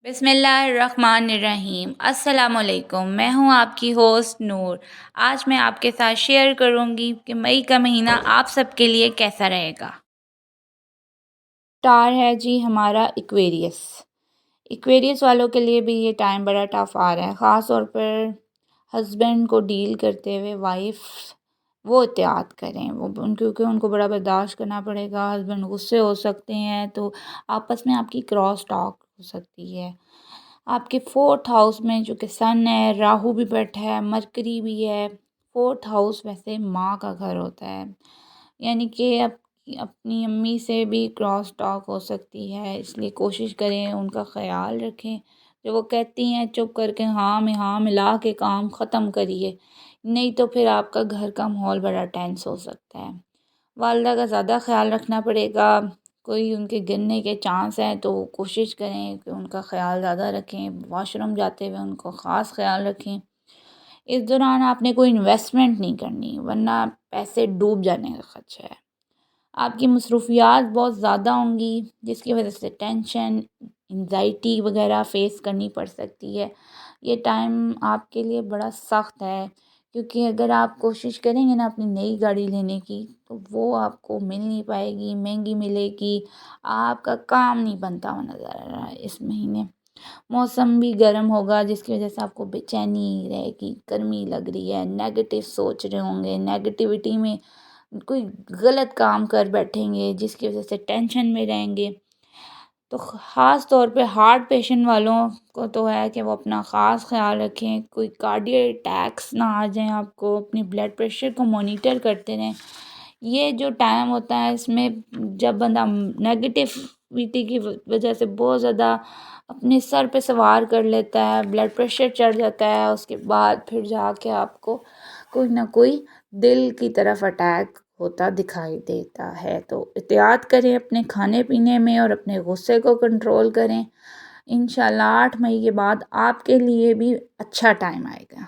बिस्मिल्लाहिर्रहमानिर्रहीम। अस्सलाम वालेकुम। मैं हूं आपकी होस्ट नूर। आज मैं आपके साथ शेयर करूंगी कि मई का महीना आप सबके लिए कैसा रहेगा। स्टार है जी हमारा एक्वेरियस। एक्वेरियस वालों के लिए भी ये टाइम बड़ा टफ आ रहा है, ख़ास तौर पर हस्बैंड को डील करते हुए वाइफ वो एहतियात करें, क्योंकि उनको बड़ा बर्दाश्त करना पड़ेगा। हस्बैंड गुस्से हो सकते हैं तो आपस में आपकी क्रॉस टॉक हो सकती है। आपके फोर्थ हाउस में जो कि सन है, राहु भी बैठा है, मरकरी भी है। फोर्थ हाउस वैसे माँ का घर होता है, यानी कि अपनी अम्मी से भी क्रॉस टॉक हो सकती है, इसलिए कोशिश करें उनका ख्याल रखें। जो वो कहती हैं चुप करके हाँ में हाँ मिला के काम ख़त्म करिए, नहीं तो फिर आपका घर का माहौल बड़ा टेंस हो सकता है। वालदा का ज़्यादा ख्याल रखना पड़ेगा। कोई उनके गिरने के चांस हैं तो कोशिश करें कि उनका ख्याल ज़्यादा रखें। वॉशरूम जाते हुए उनको ख़ास ख्याल रखें। इस दौरान आपने कोई इन्वेस्टमेंट नहीं करनी, वरना पैसे डूब जाने का खदशा है। आपकी मसरूफियात बहुत ज़्यादा होंगी, जिसकी वजह से टेंशन, एंजाइटी वगैरह फ़ेस करनी पड़ सकती है। ये टाइम आपके लिए बड़ा सख्त है, क्योंकि अगर आप कोशिश करेंगे ना अपनी नई गाड़ी लेने की, तो वो आपको मिल नहीं पाएगी, महंगी मिलेगी। आपका काम नहीं बनता हुआ नज़र आ रहा है इस महीने। मौसम भी गर्म होगा, जिसकी वजह से आपको बेचैनी रहेगी, गर्मी लग रही है, नेगेटिव सोच रहे होंगे, नेगेटिविटी में कोई गलत काम कर बैठेंगे, जिसकी वजह से टेंशन में रहेंगे। तो ख़ास तौर पे हार्ट पेशेंट वालों को तो है कि वो अपना ख़ास ख्याल रखें, कोई कार्डियक अटैक्स ना आ जाएं आपको, अपनी ब्लड प्रेशर को मॉनिटर करते रहें। ये जो टाइम होता है इसमें जब बंदा नेगेटिविटी की वजह से बहुत ज़्यादा अपने सर पे सवार कर लेता है, ब्लड प्रेशर चढ़ जाता है, उसके बाद फिर जाके आपको कोई ना कोई दिल की तरफ अटैक होता दिखाई देता है। तो एहतियात करें अपने खाने पीने में और अपने गुस्से को कंट्रोल करें। इंशाल्लाह 8 मई के बाद आपके लिए भी अच्छा टाइम आएगा।